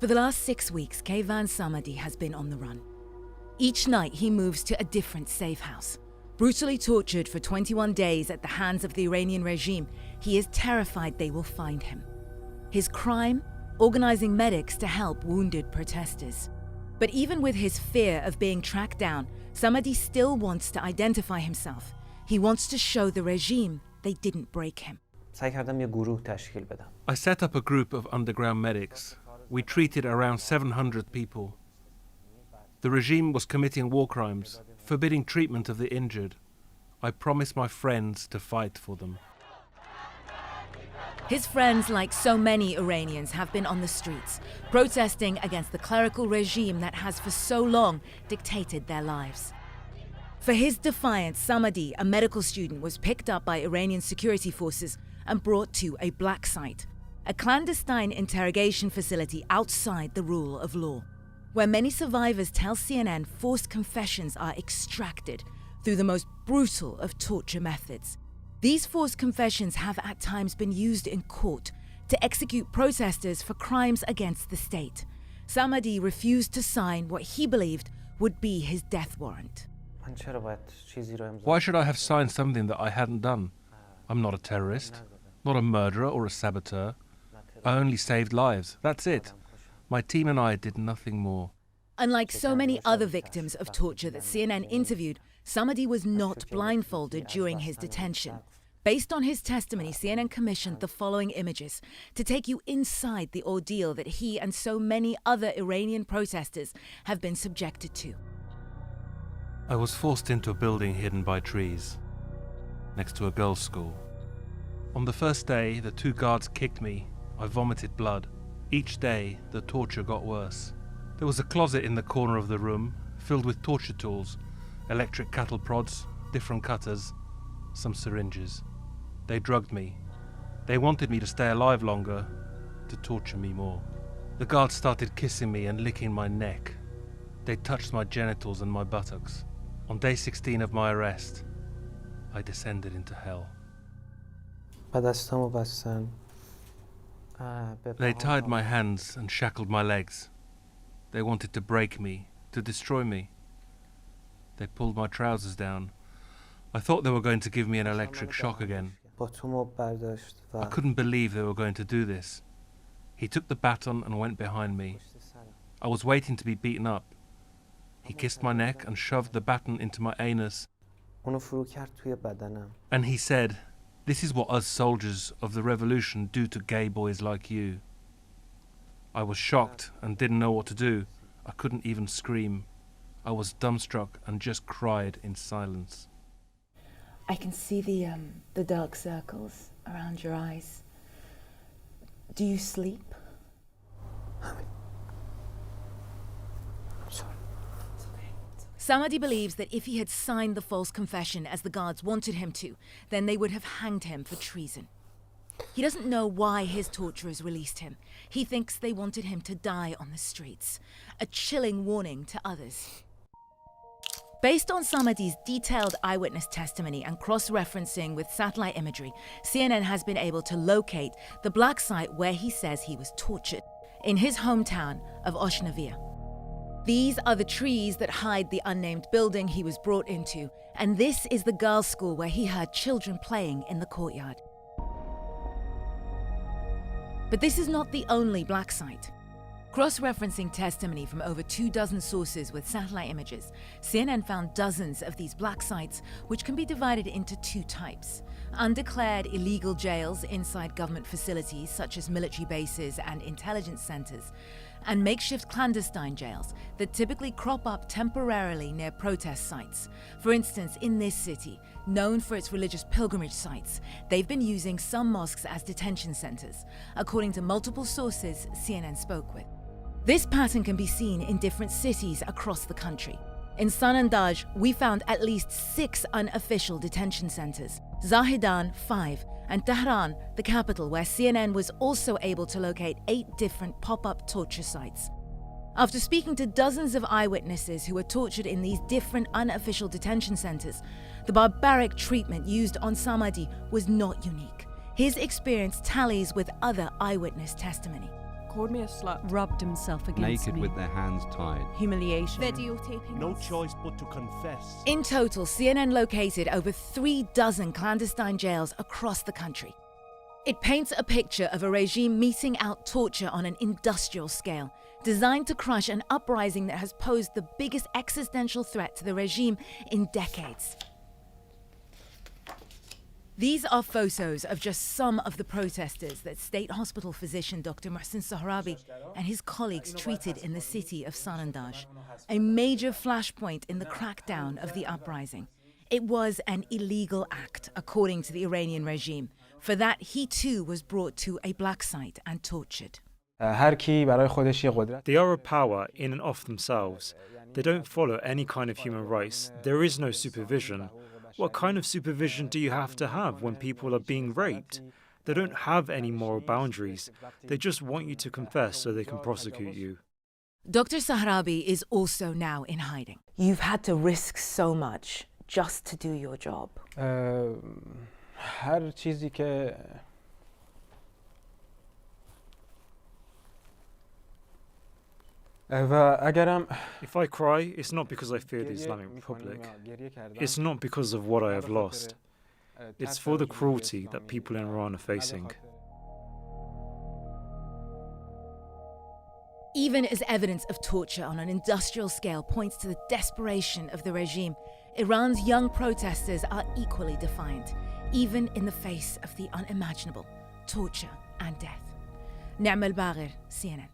For the last 6 weeks, Kayvan Samadi has been on the run. Each night he moves to a different safe house. Brutally tortured for 21 days at the hands of the Iranian regime, he is terrified they will find him. His crime? Organizing medics to help wounded protesters. But even with his fear of being tracked down, Samadi still wants to identify himself. He wants to show the regime they didn't break him. I set up a group of underground medics. We treated around 700 people. The regime was committing war crimes, forbidding treatment of the injured. I promised my friends to fight for them. His friends, like so many Iranians, have been on the streets, protesting against the clerical regime that has for so long dictated their lives. For his defiance, Samadi, a medical student, was picked up by Iranian security forces and brought to a black site, a clandestine interrogation facility outside the rule of law, where many survivors tell CNN forced confessions are extracted through the most brutal of torture methods. These forced confessions have at times been used in court to execute protesters for crimes against the state. Samadi refused to sign what he believed would be his death warrant. Why should I have signed something that I hadn't done? I'm not a terrorist, not a murderer or a saboteur. I only saved lives, that's it. My team and I did nothing more. Unlike so many other victims of torture that CNN interviewed, Samadi was not blindfolded during his detention. Based on his testimony, CNN commissioned the following images to take you inside the ordeal that he and so many other Iranian protesters have been subjected to. I was forced into a building hidden by trees, next to a girls' school. On the first day, the 2 guards kicked me. I vomited blood. Each day, the torture got worse. There was a closet in the corner of the room, filled with torture tools, electric cattle prods, different cutters, some syringes. They drugged me. They wanted me to stay alive longer, to torture me more. The guards started kissing me and licking my neck. They touched my genitals and my buttocks. On day 16 of my arrest, I descended into hell. They tied my hands and shackled my legs. They wanted to break me, to destroy me. They pulled my trousers down. I thought they were going to give me an electric shock again. I couldn't believe they were going to do this. He took the baton and went behind me. I was waiting to be beaten up. He kissed my neck and shoved the baton into my anus. And he said, "This is what us soldiers of the revolution do to gay boys like you." I was shocked and didn't know what to do. I couldn't even scream. I was dumbstruck and just cried in silence. I can see the dark circles around your eyes. Do you sleep? Samadi believes that if he had signed the false confession as the guards wanted him to, then they would have hanged him for treason. He doesn't know why his torturers released him. He thinks they wanted him to die on the streets, a chilling warning to others. Based on Samadi's detailed eyewitness testimony and cross-referencing with satellite imagery, CNN has been able to locate the black site where he says he was tortured, in his hometown of Oshnavia. These are the trees that hide the unnamed building he was brought into, and this is the girls' school where he heard children playing in the courtyard. But this is not the only black site. Cross-referencing testimony from over 24 sources with satellite images, CNN found dozens of these black sites, which can be divided into 2 types. Undeclared illegal jails inside government facilities such as military bases and intelligence centers, and makeshift clandestine jails that typically crop up temporarily near protest sites. For instance, in this city, known for its religious pilgrimage sites, they've been using some mosques as detention centers, according to multiple sources CNN spoke with. This pattern can be seen in different cities across the country. In Sanandaj, we found at least 6 unofficial detention centers, Zahedan 5, and Tehran, the capital, where CNN was also able to locate 8 different pop-up torture sites. After speaking to dozens of eyewitnesses who were tortured in these different unofficial detention centers, the barbaric treatment used on Samadi was not unique. His experience tallies with other eyewitness testimony. called me a slut, rubbed himself against naked me. with their hands tied. Humiliation. videotaping No us. choice but to confess. In total, CNN located over 36 clandestine jails across the country. It paints a picture of a regime meting out torture on an industrial scale, designed to crush an uprising that has posed the biggest existential threat to the regime in decades. These are photos of just some of the protesters that state hospital physician Dr. Mohsen Sohrabi and his colleagues treated in the city of Sanandaj, a major flashpoint in the crackdown of the uprising. It was an illegal act, according to the Iranian regime. For that, he too was brought to a black site and tortured. They are a power in and of themselves. They don't follow any kind of human rights. There is no supervision. What kind of supervision do you have to have when people are being raped? They don't have any moral boundaries. They just want you to confess so they can prosecute you. Dr. Sohrabi is also now in hiding. You've had to risk so much just to do your job. هر چیزی که If I cry, it's not because I fear the Islamic Republic. It's not because of what I have lost. It's for the cruelty that people in Iran are facing. Even as evidence of torture on an industrial scale points to the desperation of the regime, Iran's young protesters are equally defiant, even in the face of the unimaginable, torture and death. Na'am al-Baghir, CNN.